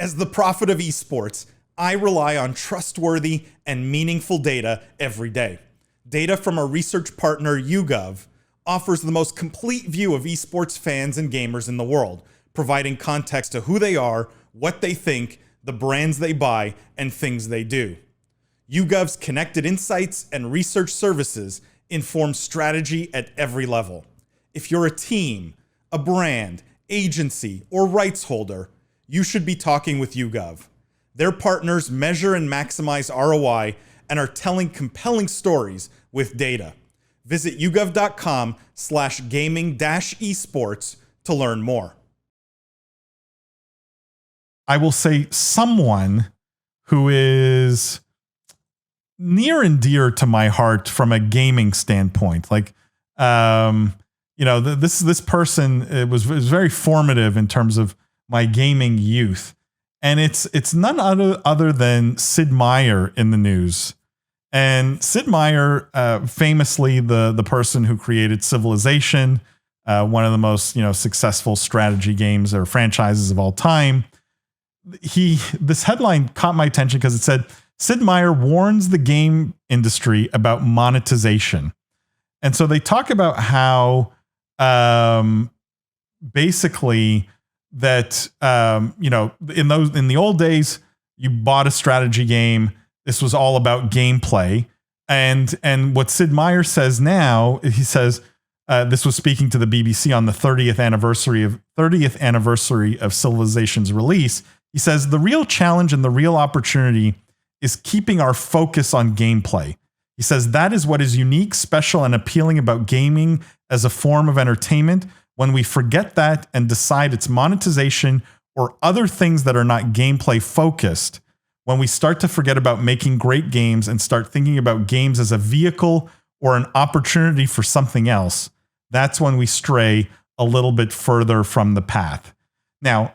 As the prophet of esports, I rely on trustworthy and meaningful data every day. Data from our research partner YouGov offers the most complete view of esports fans and gamers in the world, providing context to who they are, what they think, the brands they buy, and things they do. YouGov's connected insights and research services inform strategy at every level. If you're a team, a brand, agency, or rights holder, you should be talking with YouGov. Their partners measure and maximize ROI and are telling compelling stories with data. Visit yougov.com/gaming-esports to learn more. I will say someone who is near and dear to my heart from a gaming standpoint. Like, this person, it was very formative in terms of my gaming youth. And it's none other than Sid Meier in the news. And Sid Meier, famously the person who created Civilization, one of the most successful strategy games or franchises of all time. This headline caught my attention because it said, Sid Meier warns the game industry about monetization. And so they talk about how basically that, in the old days, you bought a strategy game. This was all about gameplay. And what Sid Meier says now, he says, this was speaking to the BBC on the 30th anniversary of Civilization's release. He says, the real challenge and the real opportunity is keeping our focus on gameplay. He says that is what is unique, special, and appealing about gaming as a form of entertainment. When we forget that and decide it's monetization or other things that are not gameplay focused, when we start to forget about making great games and start thinking about games as a vehicle or an opportunity for something else, that's when we stray a little bit further from the path. Now,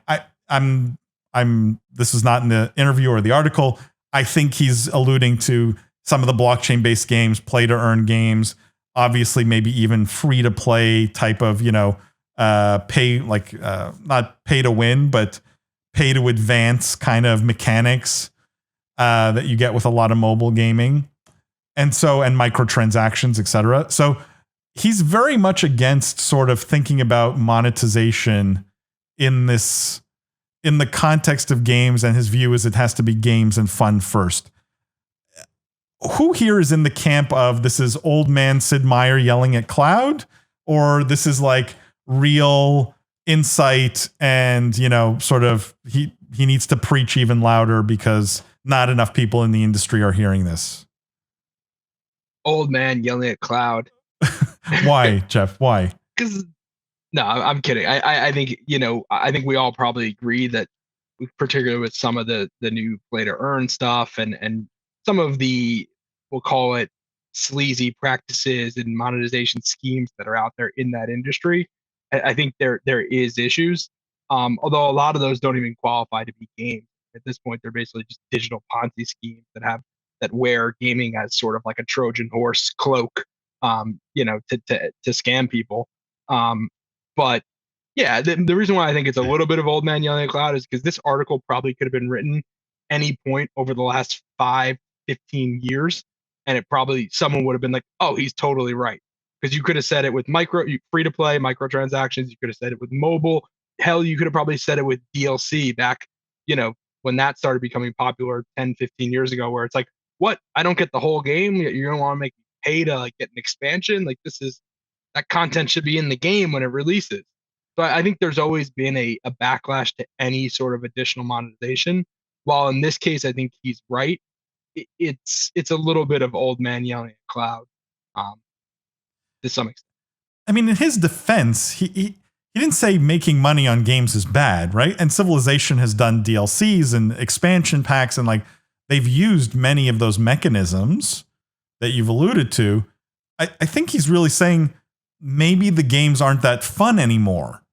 this is not in the interview or the article. I think he's alluding to some of the blockchain-based games, play-to-earn games, obviously maybe even free-to-play type of, pay, not pay-to-win, but pay-to-advance kind of mechanics that you get with a lot of mobile gaming. And microtransactions, et cetera. So he's very much against sort of thinking about monetization in the context of games, and his view is it has to be games and fun first. Who here is in the camp of this is old man Sid Meier yelling at cloud, or this is like real insight and, sort of he needs to preach even louder because not enough people in the industry are hearing this? Old man yelling at cloud. Why, Jeff? Why? Because no, I'm kidding. I think, I think we all probably agree that, particularly with some of the new play to earn stuff and some of the, we'll call it sleazy practices and monetization schemes that are out there in that industry, I think there is issues. Although a lot of those don't even qualify to be games. At this point, they're basically just digital Ponzi schemes that wear gaming as sort of like a Trojan horse cloak, to scam people. But yeah, the reason why I think it's a little bit of old man yelling at cloud is because this article probably could have been written any point over the last 5-15 years. And it probably, someone would have been like, oh, he's totally right. Because you could have said it with free to play microtransactions. You could have said it with mobile. Hell, you could have probably said it with DLC back, when that started becoming popular 10-15 years ago, where it's like, what? I don't get the whole game. You're going to want to make me pay to like get an expansion. Like that content should be in the game when it releases. So I think there's always been a backlash to any sort of additional monetization. While in this case, I think he's right. It's a little bit of old man yelling at cloud, to some extent. I mean, in his defense, he didn't say making money on games is bad, right? And Civilization has done DLCs and expansion packs, and like they've used many of those mechanisms that you've alluded to. I think he's really saying maybe the games aren't that fun anymore.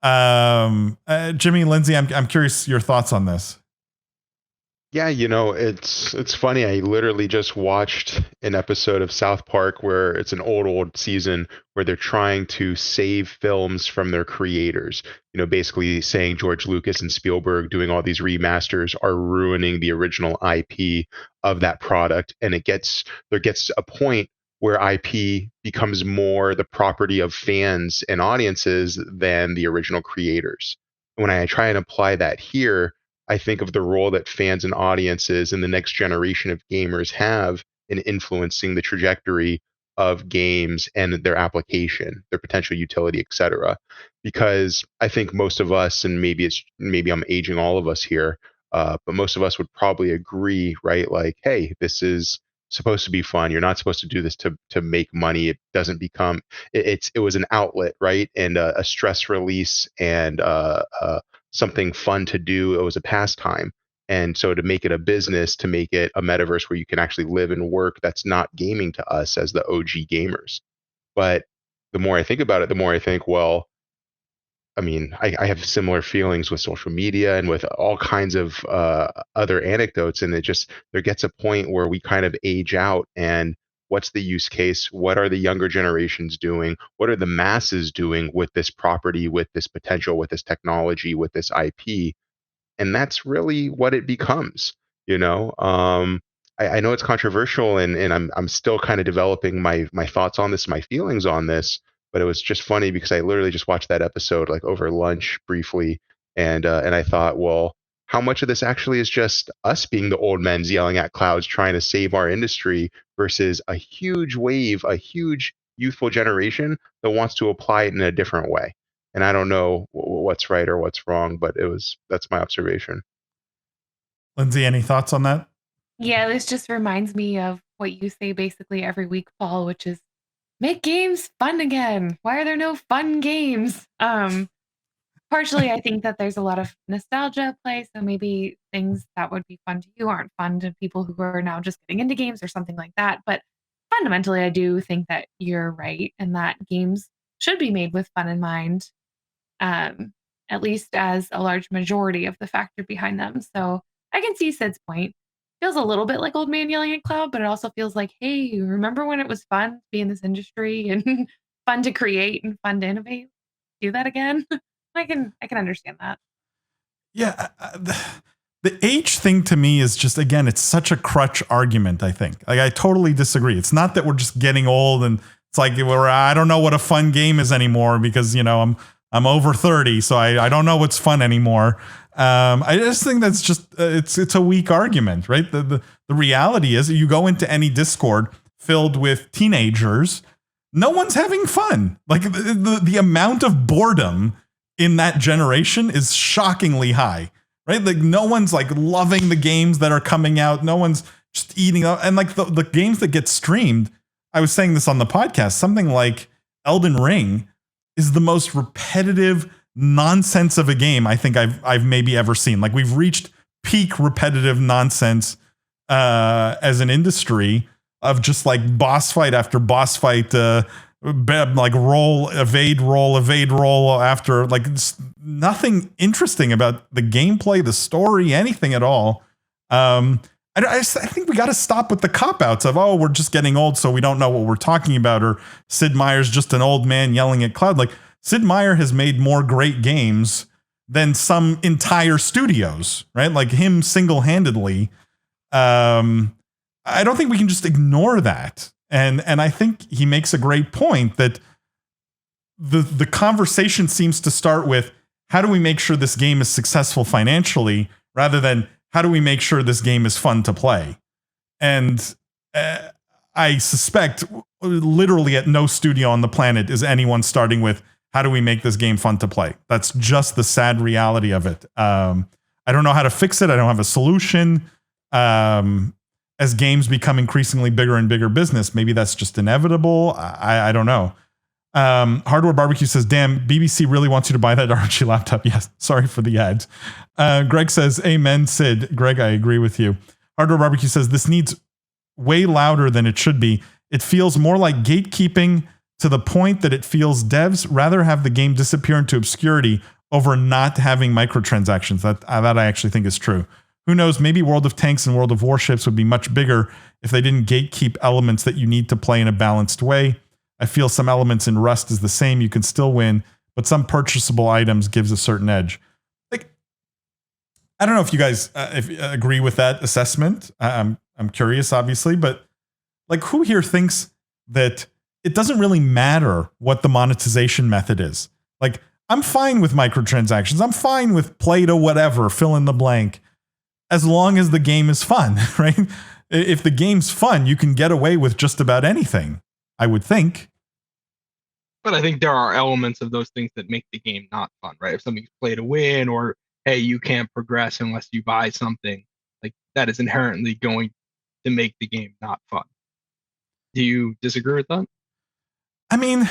Jimmy, Lindsay, I'm curious your thoughts on this. Yeah, it's funny. I literally just watched an episode of South Park where it's an old season where they're trying to save films from their creators. Basically saying George Lucas and Spielberg doing all these remasters are ruining the original IP of that product, and there gets a point where IP becomes more the property of fans and audiences than the original creators. When I try and apply that here, I think of the role that fans and audiences and the next generation of gamers have in influencing the trajectory of games and their application, their potential utility, etc. Because I think most of us, and maybe I'm aging all of us here, but most of us would probably agree, right? Like, hey, this is supposed to be fun. You're not supposed to do this to make money. It doesn't become it was an outlet, right? And a stress release and something fun to do. It was a pastime. And so to make it a business, to make it a metaverse where you can actually live and work, that's not gaming to us as the OG gamers. But the more I think about it, the more I think, well, I mean, I have similar feelings with social media and with all kinds of other anecdotes. And there gets a point where we kind of age out. And what's the use case? What are the younger generations doing? What are the masses doing with this property, with this potential, with this technology, with this IP? And that's really what it becomes. I know it's controversial, and I'm still kind of developing my thoughts on this, my feelings on this. But it was just funny because I literally just watched that episode like over lunch briefly, and I thought, well, how much of this actually is just us being the old men yelling at clouds trying to save our industry versus a huge wave, a huge youthful generation that wants to apply it in a different way. And I don't know what's right or what's wrong, but that's my observation. Lindsay, any thoughts on that? Yeah, this just reminds me of what you say basically every week, Paul, which is make games fun again. Why are there no fun games? Partially, I think that there's a lot of nostalgia at play. So maybe things that would be fun to you aren't fun to people who are now just getting into games or something like that. But fundamentally, I do think that you're right and that games should be made with fun in mind, um, at least as a large majority of the factor behind them. So I can see Sid's point. Feels a little bit like old man yelling at cloud, but it also feels like, hey, remember when it was fun to be in this industry and fun to create and fun to innovate? Do that again. I can understand that. Yeah, the age thing to me is just, again, it's such a crutch argument. I think, like, I totally disagree. It's not that we're just getting old and it's like I don't know what a fun game is anymore because I'm over 30, so I don't know what's fun anymore. I just think that's just it's a weak argument, right? The reality is, you go into any Discord filled with teenagers, no one's having fun. Like the amount of boredom in that generation is shockingly high, right? Like no one's like loving the games that are coming out. No one's just eating up. And like the games that get streamed, I was saying this on the podcast, something like Elden Ring is the most repetitive nonsense of a game I think I've maybe ever seen. Like we've reached peak repetitive nonsense as an industry of just like boss fight after boss fight, like roll after, like nothing interesting about the gameplay, the story, anything at all. I think we got to stop with the cop-outs of, oh, we're just getting old, so we don't know what we're talking about, or Sid Meier's just an old man yelling at cloud. Like Sid Meier has made more great games than some entire studios, right? Like him single-handedly. I don't think we can just ignore that. And I think he makes a great point that the conversation seems to start with, how do we make sure this game is successful financially, rather than how do we make sure this game is fun to play? And I suspect literally at no studio on the planet is anyone starting with, how do we make this game fun to play? That's just the sad reality of it. I don't know how to fix it. I don't have a solution. As games become increasingly bigger and bigger business, maybe that's just inevitable. I don't know. Hardware Barbecue says, damn, BBC really wants you to buy that RG laptop. Yes, sorry for the ads. Greg says, amen, Sid. Greg, I agree with you. Hardware Barbecue says, this needs way louder than it should be. It feels more like gatekeeping, to the point that it feels devs rather have the game disappear into obscurity over not having microtransactions. That I actually think is true. Who knows, maybe World of Tanks and World of Warships would be much bigger if they didn't gatekeep elements that you need to play in a balanced way. I feel some elements in Rust is the same. You can still win, but some purchasable items gives a certain edge. Like, I don't know if you guys agree with that assessment. I'm curious, obviously, but like, who here thinks that it doesn't really matter what the monetization method is? Like, I'm fine with microtransactions. I'm fine with play to whatever, fill in the blank, as long as the game is fun, right? If the game's fun, you can get away with just about anything, I would think. But I think there are elements of those things that make the game not fun, right? If something's play to win, or hey, you can't progress unless you buy something, like that is inherently going to make the game not fun. Do you disagree with that? I mean,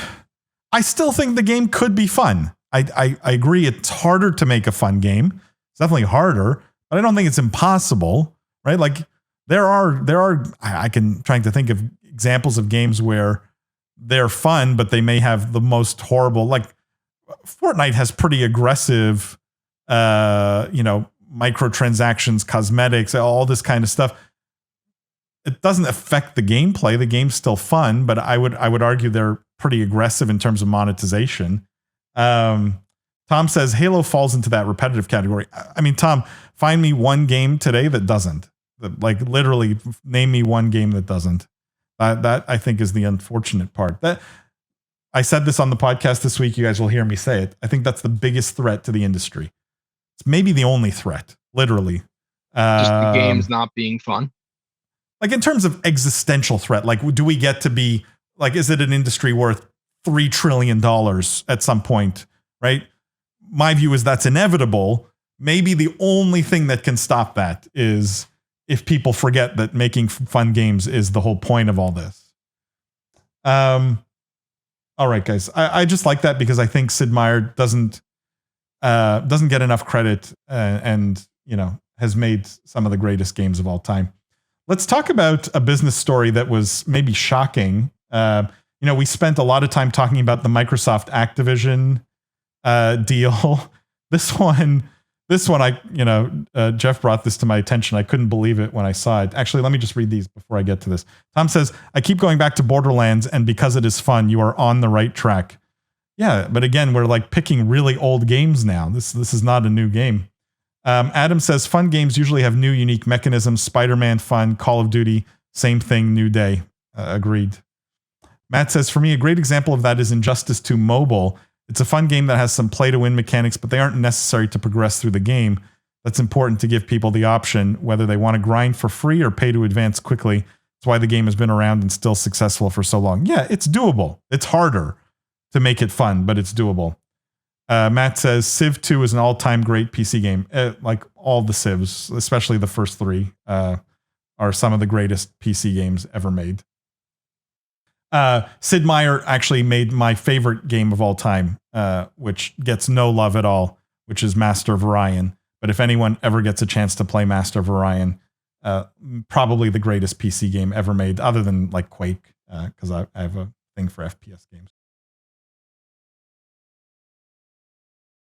I still think the game could be fun. I agree it's harder to make a fun game. It's definitely harder, but I don't think it's impossible, right? Like there are I can trying to think of examples of games where they're fun, but they may have the most horrible, like Fortnite has pretty aggressive, microtransactions, cosmetics, all this kind of stuff. It doesn't affect the gameplay. The game's still fun, but I would argue they're pretty aggressive in terms of monetization. Tom says Halo falls into that repetitive category. I mean, Tom, find me one game today that doesn't. Like literally, name me one game that doesn't. That I think is the unfortunate part. That I said this on the podcast this week. You guys will hear me say it. I think that's the biggest threat to the industry. It's maybe the only threat, literally. Just the games not being fun. Like in terms of existential threat, like do we get to be like, is it an industry worth $3 trillion at some point, right? My view is that's inevitable. Maybe the only thing that can stop that is if people forget that making fun games is the whole point of all this. All right, guys. I just like that because I think Sid Meier doesn't get enough credit and has made some of the greatest games of all time. Let's talk about a business story that was maybe shocking. We spent a lot of time talking about the Microsoft Activision deal. This one, Jeff brought this to my attention. I couldn't believe it when I saw it. Actually, let me just read these before I get to this. Tom says, I keep going back to Borderlands, and because it is fun, you are on the right track. Yeah, but again, we're like picking really old games now. This is not a new game. Adam says, fun games usually have new, unique mechanisms. Spider-Man fun, Call of Duty, same thing, new day. Agreed. Matt says, for me, a great example of that is Injustice 2 Mobile. It's a fun game that has some play-to-win mechanics, but they aren't necessary to progress through the game. That's important to give people the option, whether they want to grind for free or pay to advance quickly. That's why the game has been around and still successful for so long. Yeah, it's doable. It's harder to make it fun, but it's doable. Matt says, Civ 2 is an all-time great PC game. Like all the Civs, especially the first three, are some of the greatest PC games ever made. Sid Meier actually made my favorite game of all time, which gets no love at all, which is Master of Orion. But if anyone ever gets a chance to play Master of Orion, probably the greatest PC game ever made, other than like Quake, because I have a thing for FPS games.